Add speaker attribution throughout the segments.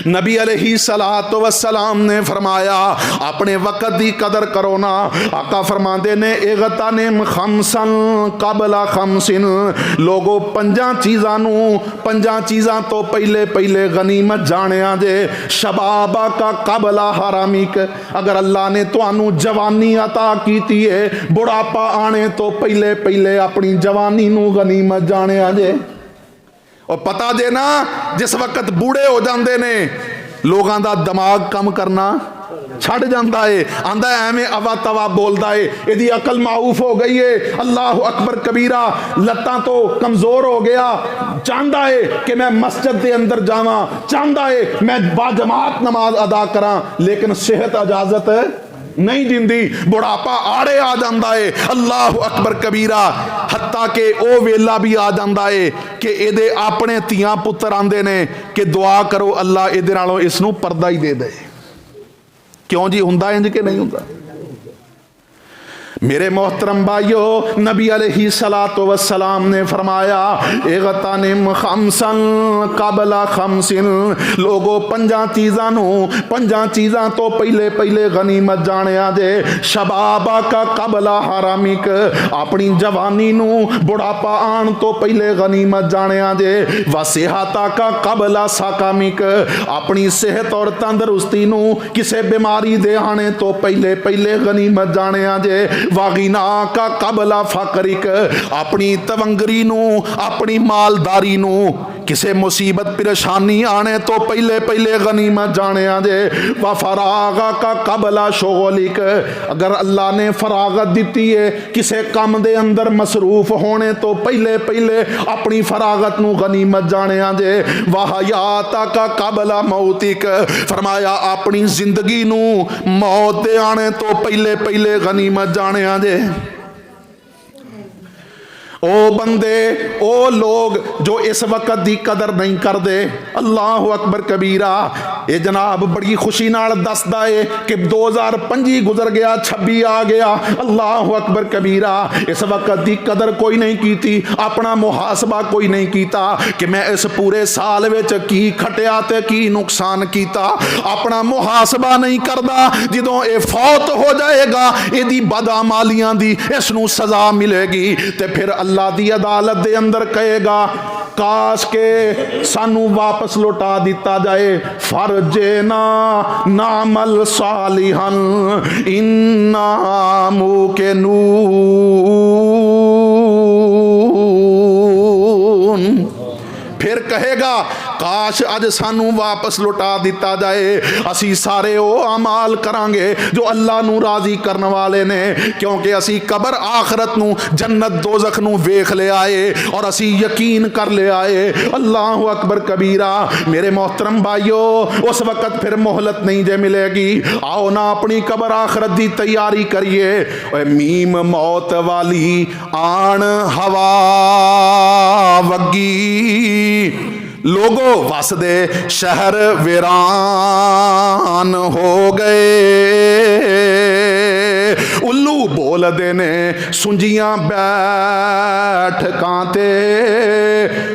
Speaker 1: नबी अलैहिस्सलातु वस्सलाम ने फरमाया अपने वक़्त की कदर करो ना। आका फरमाते ने इग़तनिम खमसन कबला खमसिन, लोगो पंजा चीज़ां तो पहले पहले गनीमत जानिया जे। शबाबा का कबला हरामिक, अगर अल्लाह ने तुहानू जवानी अता की है, बुढ़ापा आने तो पहले पहले अपनी जवानी नू गनीमत जानिया जे। और पता जे ना जिस वक्त बूढ़े हो जाते ने लोगों का दिमाग कम करना छड़ जाता है, आंदा एवें अवा तवा बोलता है, यदि अकल माऊफ हो गई है, अल्लाह अकबर कबीरा, लत्तां तो कमजोर हो गया, चाहता है कि मैं मस्जिद के अंदर जावा, चाहता है मैं बाजमात नमाज अदा करा, लेकिन सेहत इजाजत नहीं दिंदी, बुढ़ापा आड़े आ जाता है। अल्लाह अकबर कबीरा, हत्ता के ओ वेला भी आ जाता है कि ये अपने तियां पुत्र आंदे ने कि दुआ करो अल्लाह इहदे नालों इसनूं पर्दा ही दे दे। क्यों जी, हुंदा इंज कि नहीं हुंदा? मेरे मोहतरम भाइयों, नबी अलैहिस्सलातु वस्सलाम ने फरमाया इग़तनिम खमसन कबला खमसिन, लोगो पंजा चीज़ां तो पहले पहले गनीमत जानिया जे। शबाबा का कबला हरामिक, अपनी जवानी नू बुढ़ापा आन तो पहले गनीमत जानिया जे। वसेहता का कबला साकामिक, अपनी सेहत और तंदरुस्ती नू किसे बीमारी दे आने तो पहले पहले गनीमत जानिया जे। वागिना का कबला फकरिक, अपनी तवंगरी नू अपनी मालदारी नू किसे मुसीबत परेशानी आने तो पहले पहले गनीमत जाने दे। व फरागा का कबला शोगलिक, अगर अल्लाह ने फरागत दी है किसे काम दे अंदर मसरूफ होने तो पहले पहले अपनी फरागत नू गनीमत जाने दे। व हयाता का कबला मौतिक, फरमाया अपनी जिंदगी नू मौत दे आने तो पहले पहले गनीमत जाने दे। ओ बंदे, ओ लोग जो इस वक्त की कदर नहीं करते, अल्लाह अकबर कबीरा, ये जनाब बड़ी खुशी नाल दसदा है कि 2025 गुजर गया, 26 आ गया। अल्लाह अकबर कबीरा, इस वक्त की कदर कोई नहीं की, अपना मुहासबा कोई नहीं किया कि मैं इस पूरे साल विच की खटिया ते की नुकसान किया। अपना मुहासबा नहीं करता, जदों ये फौत हो जाएगा यदि बदअमालियां दी इसनू सजा मिलेगी ते फिर अल्लाह दी अदालत दे अंदर कहेगा काश के सानू वापस लौटा दिता जाए। फरजेना नामल सालिहन इन्ना मुकिनून, फिर कहेगा काश अज सानू वापस लौटा दिता जाए, असी सारे वो अमाल करांगे जो अल्लाह नू राजी करने वाले ने, क्योंकि असी कबर आखरत नू जन्नत दोजख नू वेख ले आए और असी यकीन कर ले आए। अल्लाह अकबर कबीरा, मेरे मोहतरम भाइयों, उस वक़्त फिर मोहलत नहीं जे मिलेगी। आओ ना अपनी कबर आखरत की तैयारी करिए। मीम मौत वाली आन हवा वगी, लोगो वसदे शहर वीरान हो गए। उल्लू बोलदे ने सुंजियां बैठकां ते,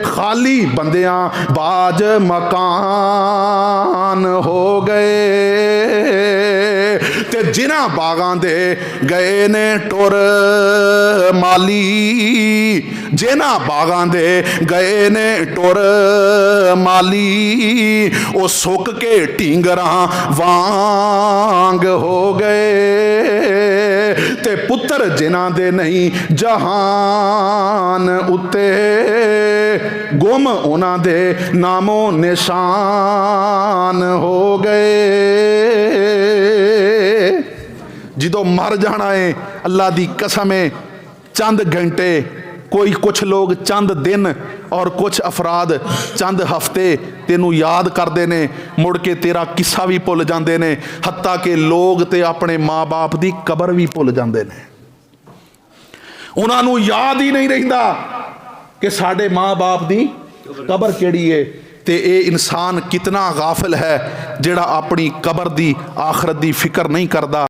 Speaker 1: खाली बंदियां बाज मकान हो गए। ते जिन्हां बागां दे गए ने टुर माली, जिन्हां बागां दे गए ने टुर माली, वो सुक के ढींगरां वांग हो गए। ते पुत्र जिन्हां दे नहीं जहान उत्ते, गुम उन्हां दे नामो निशान हो गए। जिदों मर जाना है, अल्लाह दी कसम है, चंद घंटे, कोई कुछ लोग चंद दिन और कुछ अफराद चंद हफ्ते तेनू याद करते ने, मुड़ के तेरा किस्सा भी भुल जाते ने, हत्ता के लोग ते अपने माँ बाप की कबर भी भुल जाते ने। उन्होंने याद ही नहीं रहिंदा कि साडे माँ बाप की कबर केड़ी है। ते ये इंसान कितना गाफिल है जिहड़ा अपनी कबर की आखरत की फिक्र नहीं करता।